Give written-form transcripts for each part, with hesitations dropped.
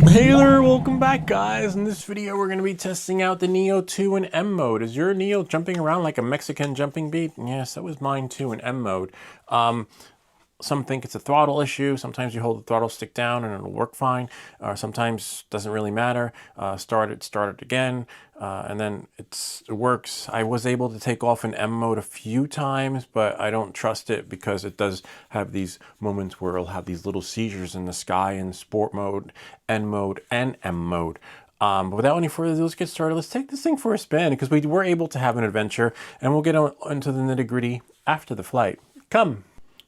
Hey there, welcome back guys. In this video we're going to be testing out the Neo 2 in M mode. Is your Neo jumping around like a Mexican jumping beat? Yes, that was mine too in M mode. Some think it's a throttle issue. Sometimes you hold the throttle stick down and it'll work fine. Sometimes doesn't really matter. Start it again, and then it works. I was able to take off in M mode a few times, but I don't trust it because it does have these moments where it'll have these little seizures in the sky in sport mode, N mode, and M mode. But without any further ado, let's get started. Let's take this thing for a spin because we were able to have an adventure, and we'll get into the nitty gritty after the flight. Come.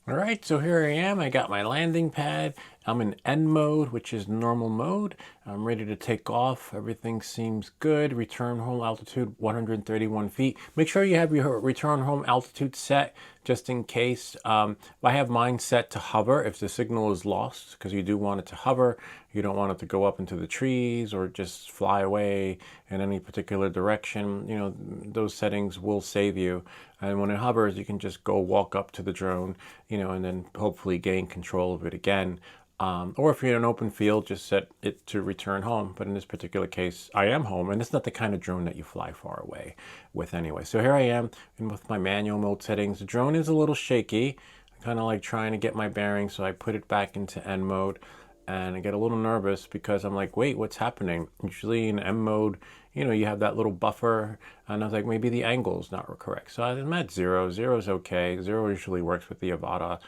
All right, so here I am. I got my landing pad. I'm in N mode, which is normal mode. I'm ready to take off. Everything seems good. Return home altitude 131 feet. Make sure you have your return home altitude set just in case. I have mine set to hover if the signal is lost, because you do want it to hover. You don't want it to go up into the trees or just fly away in any particular direction. You know, those settings will save you. And when it hovers, you can just go walk up to the drone, you know, and then hopefully gain control of it again. Or if you're in an open field, just set it to return home. But in this particular case, I am home, and it's not the kind of drone that you fly far away with anyway. So here I am and with my manual mode settings. The drone is a little shaky. I'm kind of like trying to get my bearings, so I put it back into N mode. And I get a little nervous because I'm like, wait, what's happening? Usually in M mode, you know, you have that little buffer, and I was like, maybe the angle's not correct. So I'm at zero. Zero's okay. Zero usually works with the Avata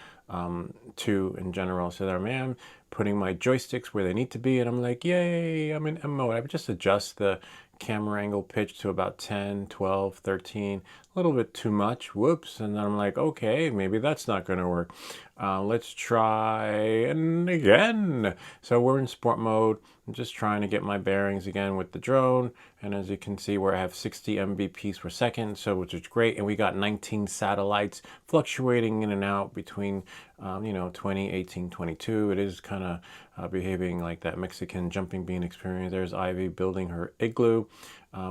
2 in general. So there I am putting my joysticks where they need to be, and I'm like, yay, I'm in M mode. I would just adjust the camera angle pitch to about 10, 12, 13, a little bit too much. Whoops. And then I'm like, okay, maybe that's not going to work. Let's try and again. So we're in sport mode. I'm just trying to get my bearings again with the drone. And as you can see, where I have 60 mbps per second, so which is great. And we got 19 satellites fluctuating in and out between, you know, 20, 18, 22. It is kind of behaving like that Mexican jumping bean experience. There's Ivy building her igloo.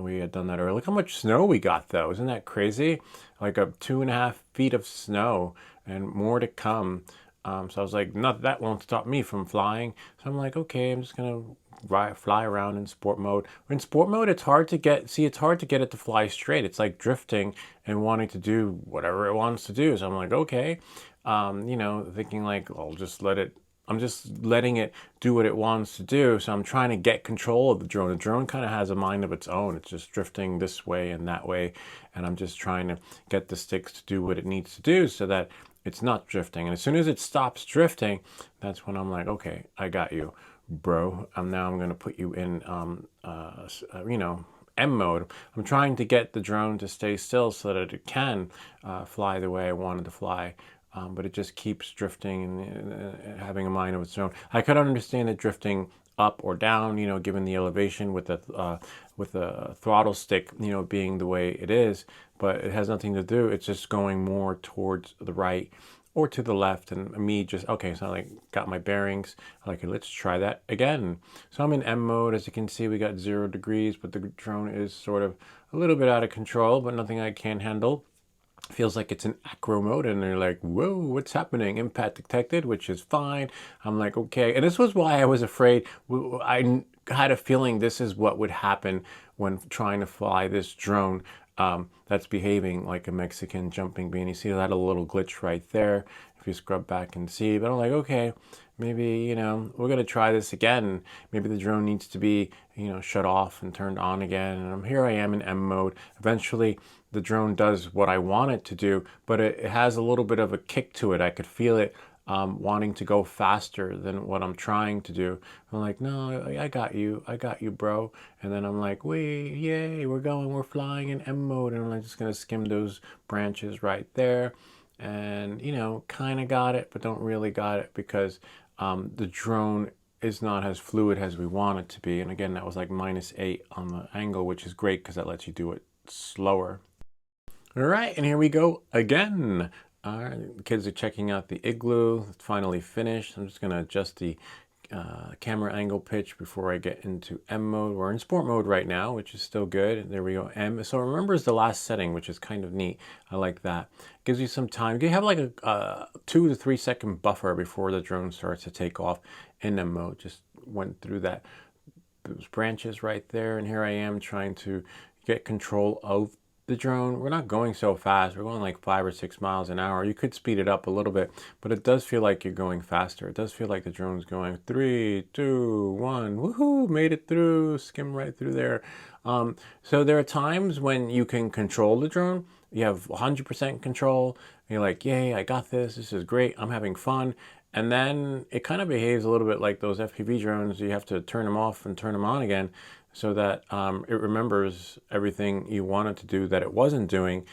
We had done that earlier. Look how much snow we got though. Isn't that crazy? Like 2.5 feet of snow and more to come. So I was like, not that won't stop me from flying. So I'm like, okay, I'm just gonna fly around in sport mode. In sport mode, it's hard to get, it's hard to get it to fly straight. It's like drifting and wanting to do whatever it wants to do. So I'm like, okay, you know, thinking like, I'll just let it, I'm just letting it do what it wants to do. So I'm trying to get control of the drone. The drone kind of has a mind of its own. It's just drifting this way and that way. And I'm just trying to get the sticks to do what it needs to do so that it's not drifting. And as soon as it stops drifting, that's when I'm like, okay, I got you, bro. Now I'm going to put you in, you know, M mode. I'm trying to get the drone to stay still so that it can fly the way I wanted to fly. But it just keeps drifting and having a mind of its own. I could understand it drifting up or down, you know, given the elevation with the throttle stick, you know, being the way it is, but it has nothing to do. It's just going more towards the right or to the left, and me just, okay, so I like got my bearings. Like, let's try that again. So I'm in M mode. As you can see, we got 0 degrees, but the drone is sort of a little bit out of control, but nothing I can't handle. Feels like it's in acro mode, and they're like, whoa, what's happening? Impact detected, which is fine. I'm like, okay. And this was why I was afraid. I had a feeling this is what would happen when trying to fly this drone that's behaving like a Mexican jumping bean. You see that a little glitch right there if you scrub back and see. But I'm like, okay, maybe, you know, we're gonna try this again. Maybe the drone needs to be, you know, shut off and turned on again. And here I am in M mode. Eventually the drone does what I want it to do, but it has a little bit of a kick to it. I could feel it wanting to go faster than what I'm trying to do. I'm like, no, I got you, bro. And then I'm like, wait, yay, we're flying in M mode, and I'm just gonna skim those branches right there. And, you know, kind of got it, but don't really got it because the drone is not as fluid as we want it to be. And again, that was like -8 on the angle, which is great because that lets you do it slower. All right, and here we go again. All right, the kids are checking out the Igloo. It's finally finished. I'm just gonna adjust the camera angle pitch before I get into M mode. We're in sport mode right now, which is still good. There we go, M. So remember, is the last setting, which is kind of neat. I like that. Gives you some time. You have like a 2 to 3 second buffer before the drone starts to take off in M mode. Just went through those branches right there, and here I am trying to get control of the drone. We're not going so fast. We're going like 5 or 6 miles an hour. You could speed it up a little bit, but it does feel like you're going faster. It does feel like the drone's going 3, 2, 1. Woohoo! Made it through. Skim right through there. So there are times when you can control the drone. You have 100% control. And you're like, yay, I got this. This is great. I'm having fun. And then it kind of behaves a little bit like those FPV drones. You have to turn them off and turn them on again so that it remembers everything you wanted to do that it wasn't doing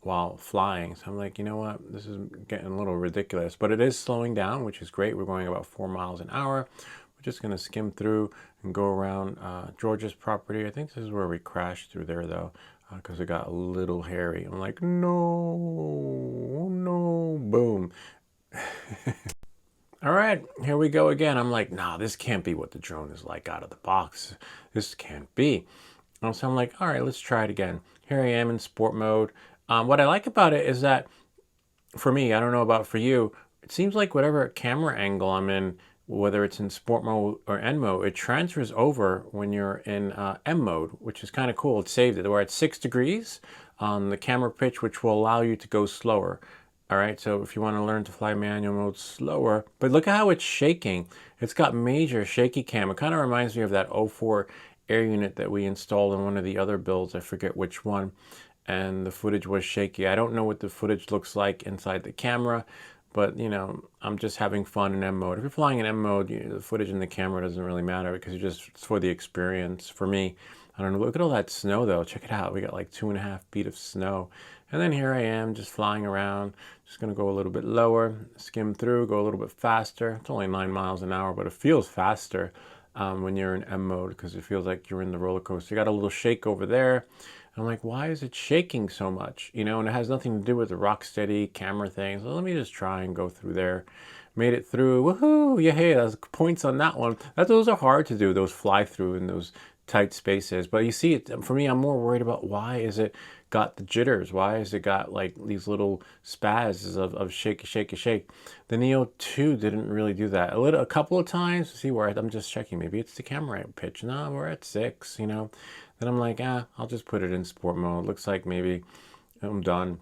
while flying. So I'm like, you know what? This is getting a little ridiculous. But it is slowing down, which is great. We're going about 4 miles an hour. We're just going to skim through and go around George's property. I think this is where we crashed through there, though, because it got a little hairy. I'm like, no, no, boom. All right, here we go again. I'm like, nah, this can't be what the drone is like out of the box. This can't be. And so I'm like, all right, let's try it again. Here I am in sport mode. What I like about it is that, for me, I don't know about for you, it seems like whatever camera angle I'm in, whether it's in sport mode or N mode, it transfers over when you're in M mode, which is kind of cool. It saved it. We're at 6 degrees on the camera pitch, which will allow you to go slower. All right, so if you want to learn to fly manual mode slower, but look at how it's shaking. It's got major shaky cam. It kind of reminds me of that 04 air unit that we installed in one of the other builds. I forget which one. And the footage was shaky. I don't know what the footage looks like inside the camera, but you know, I'm just having fun in M mode. If you're flying in M mode, the footage in the camera doesn't really matter because it's for the experience. For me, I don't know. Look at all that snow though. Check it out. We got like 2.5 feet of snow. And then here I am just flying around. Just gonna go a little bit lower, skim through, go a little bit faster. It's only 9 miles an hour, but it feels faster when you're in M mode because it feels like you're in the roller coaster. You got a little shake over there. I'm like, why is it shaking so much? You know, and it has nothing to do with the rock steady camera thing. So let me just try and go through there. Made it through. Woohoo! Yeah, hey, that's points on that one. Those are hard to do, those fly through in those tight spaces. But you see, it for me, I'm more worried about why is it got the jitters? Why has it got like these little spazzes of shake, shake, shake? The Neo 2 didn't really do that. A couple of times. See where I'm just checking. Maybe it's the camera pitch. No, we're at 6. You know. Then I'm like, I'll just put it in sport mode. Looks like maybe I'm done.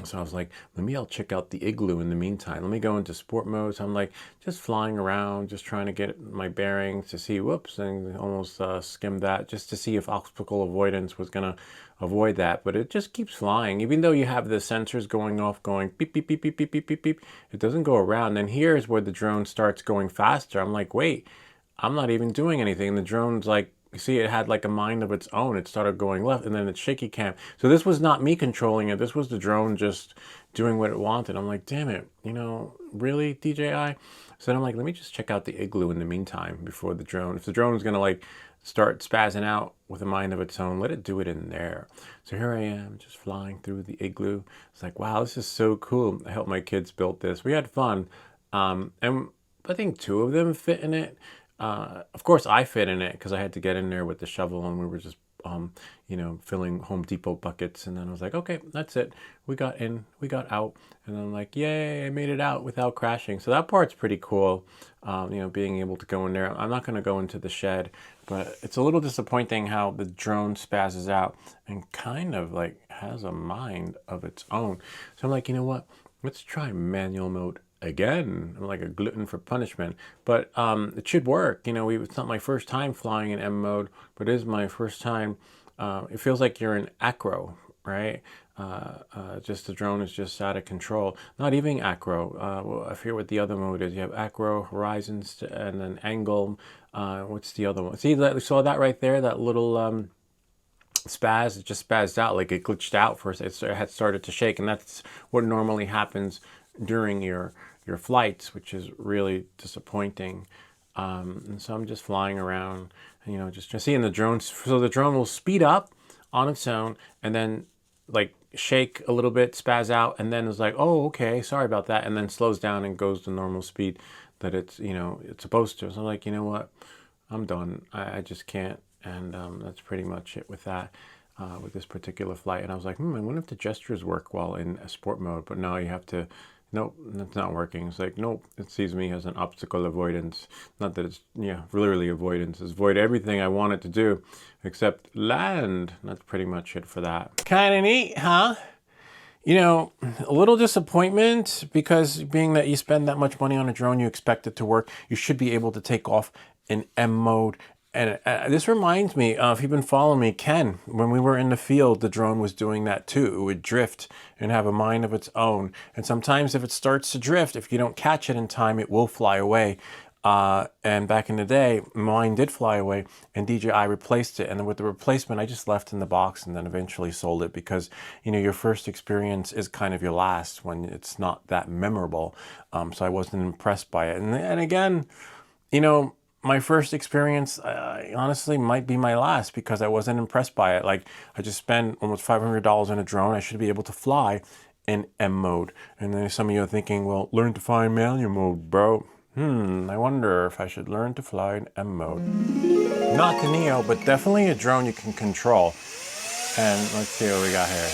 So I was like, maybe I'll check out the Igloo in the meantime. Let me go into sport mode. So I'm like just flying around, just trying to get my bearings to see, whoops, and almost skimmed that just to see if obstacle avoidance was going to avoid that. But it just keeps flying. Even though you have the sensors going off, going beep, beep, beep, beep, beep, beep, beep, beep, it doesn't go around. And here's where the drone starts going faster. I'm like, wait, I'm not even doing anything. The drone's like, you see, it had like a mind of its own. It started going left, and then it's shaky cam. So this was not me controlling it. This was the drone just doing what it wanted. I'm like, damn it, you know, really, DJI? So then I'm like, let me just check out the Igloo in the meantime before the drone. If the drone is gonna like start spazzing out with a mind of its own, let it do it in there. So here I am, just flying through the Igloo. It's like, wow, this is so cool. I helped my kids build this. We had fun, and I think 2 of them fit in it. Of course, I fit in it because I had to get in there with the shovel, and we were just, you know, filling Home Depot buckets. And then I was like, okay, that's it. We got in, we got out, and I'm like, yay, I made it out without crashing. So that part's pretty cool, you know, being able to go in there. I'm not going to go into the shed, but it's a little disappointing how the drone spazzes out and kind of like has a mind of its own. So I'm like, you know what? Let's try manual mode again. I'm like a glutton for punishment, but it should work. You know, it's not my first time flying in M mode, but it is my first time. It feels like you're in acro, right? Just the drone is just out of control. Not even acro. Well, I forget what the other mode is. You have acro, horizons, and then angle. What's the other one? See, that, saw that right there? That little spaz, it just spazzed out, like it glitched out first. It had started to shake, and that's what normally happens during your flights, which is really disappointing. And so I'm just flying around, you know, just seeing the drone. So the drone will speed up on its own and then like shake a little bit, spaz out, and then it's like, oh, okay, sorry about that, and then slows down and goes to normal speed that it's, you know, it's supposed to. So I'm like, you know what, I'm done. I just can't. And that's pretty much it with that, with this particular flight. And I was like, I wonder if the gestures work while in a sport mode. But no, you have to nope, that's not working. It's like, nope, it sees me as an obstacle avoidance. Not that it's, yeah, literally avoidance. It's avoid everything I want it to do except land. That's pretty much it for that. Kind of neat, huh? You know, a little disappointment because being that you spend that much money on a drone, you expect it to work. You should be able to take off in M mode. And this reminds me, if you've been following me, Ken, when we were in the field, the drone was doing that too. It would drift and have a mind of its own. And sometimes if it starts to drift, if you don't catch it in time, it will fly away. And back in the day, mine did fly away and DJI replaced it. And then with the replacement, I just left in the box and then eventually sold it because, you know, your first experience is kind of your last when it's not that memorable. So I wasn't impressed by it. And again, you know, my first experience honestly might be my last because I wasn't impressed by it. Like I just spent almost $500 on a drone. I should be able to fly in M mode. And then some of you are thinking, well, learn to fly in manual mode, bro. I wonder if I should learn to fly in M mode. Not the Neo, but definitely a drone you can control. And let's see what we got here.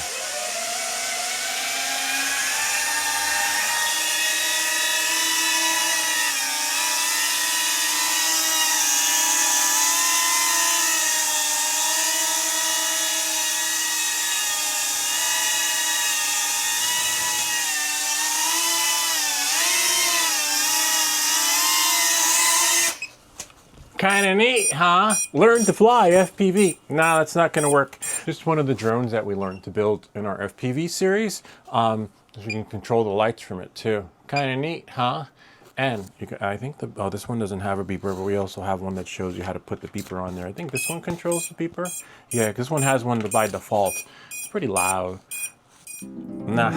Kind of neat, huh? Learn to fly FPV. No, that's not going to work. Just one of the drones that we learned to build in our FPV series. You can control the lights from it too. Kind of neat, huh? And you can, I think this one doesn't have a beeper, but we also have one that shows you how to put the beeper on there. I think this one controls the beeper. Yeah, because this one has one by default. It's pretty loud. Nah,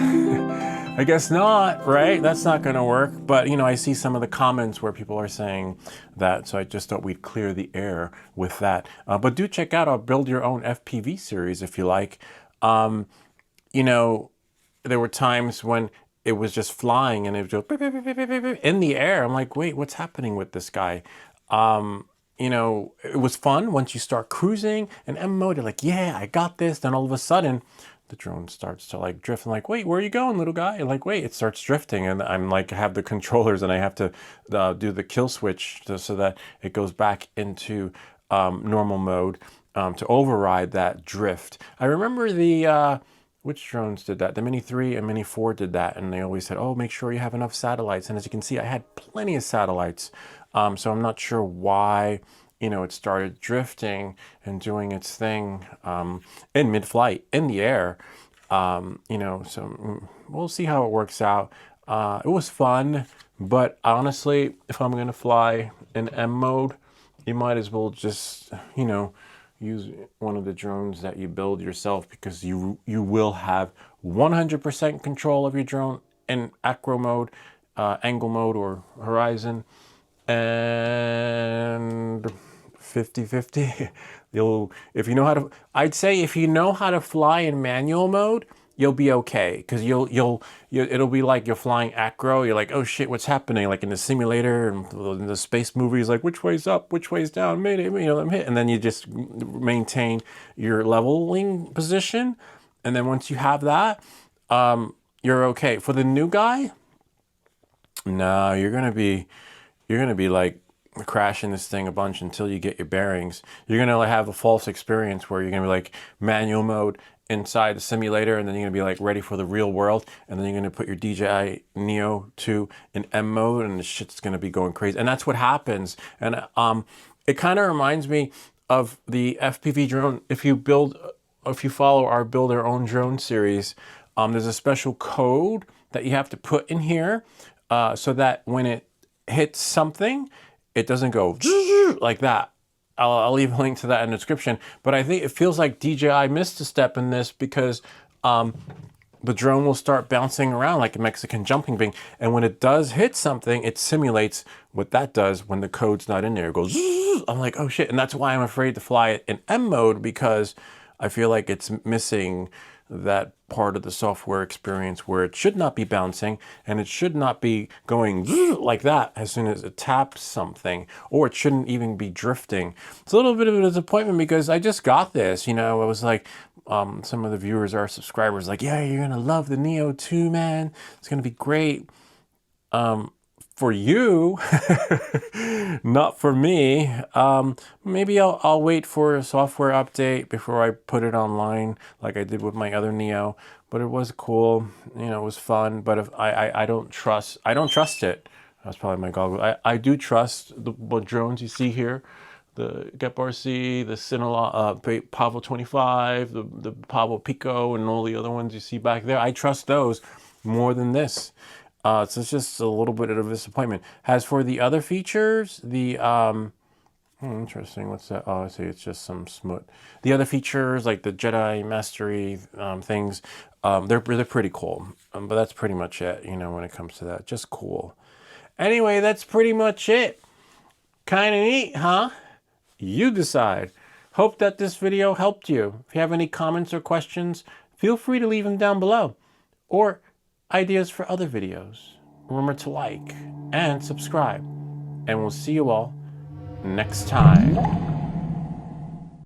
I guess not, right? That's not going to work. But, you know, I see some of the comments where people are saying that, so I just thought we'd clear the air with that. But do check out our Build Your Own FPV series if you like. You know, there were times when it was just flying and it would go in the air. I'm like, wait, what's happening with this guy? You know, it was fun once you start cruising and M mode. You're like, yeah, I got this. Then all of a sudden, the drone starts to like drift. I'm like, wait, where are you going, little guy? And like, wait, it starts drifting. And I'm like, I have the controllers and I have to do the kill switch so that it goes back into normal mode to override that drift. I remember the, which drones did that? The Mini 3 and Mini 4 did that. And they always said, oh, make sure you have enough satellites. And as you can see, I had plenty of satellites. So I'm not sure why, you know, it started drifting and doing its thing in mid-flight, in the air. You know, so we'll see how it works out. It was fun, but honestly, if I'm going to fly in M mode, you might as well just, you know, use one of the drones that you build yourself because you will have 100% control of your drone in acro mode, angle mode, or horizon. And 50-50. If you know how to, I'd say if you know how to fly in manual mode, you'll be okay. Because it'll be like you're flying acro. You're like, oh shit, what's happening? Like in the simulator and in the space movies, like which way's up, which way's down, you know, I'm hit. And then you just maintain your leveling position. And then once you have that, you're okay. For the new guy, no, you're gonna be like crashing this thing a bunch until you get your bearings. You're gonna have a false experience where you're gonna be like manual mode inside the simulator, and then you're gonna be like ready for the real world, and then you're gonna put your DJI NEO 2 in M mode, and the shit's gonna be going crazy. And that's what happens. And it kind of reminds me of the FPV drone. If you follow our Build Our Own Drone series, there's a special code that you have to put in here so that when it hits something, it doesn't go like that. I'll leave a link to that in the description. But I think it feels like DJI missed a step in this because the drone will start bouncing around like a Mexican jumping bean. And when it does hit something, it simulates what that does when the code's not in there. It goes, I'm like, oh shit. And that's why I'm afraid to fly it in M mode, because I feel like it's missing that part of the software experience where it should not be bouncing and it should not be going like that as soon as it taps something, or it shouldn't even be drifting. It's a little bit of a disappointment because I just got this, you know. I was like, some of the viewers, our subscribers, like, yeah, you're gonna love the Neo 2, man. It's gonna be great. For you, not for me. Maybe I'll wait for a software update before I put it online like I did with my other Neo. But it was cool, you know, it was fun. But if I don't trust it. That's probably my goggle. I do trust the drones you see here, the GetRC, the Sinaloa, Pavo 25, the Pavo Pico, and all the other ones you see back there. I trust those more than this. So it's just a little bit of a disappointment. As for the other features, the interesting. What's that? Oh, I see. It's just some smut. The other features, like the Jedi Mastery things, they're pretty cool. But that's pretty much it. You know, when it comes to that, just cool. Anyway, that's pretty much it. Kind of neat, huh? You decide. Hope that this video helped you. If you have any comments or questions, feel free to leave them down below. Or ideas for other videos. Remember to like and subscribe. And we'll see you all next time.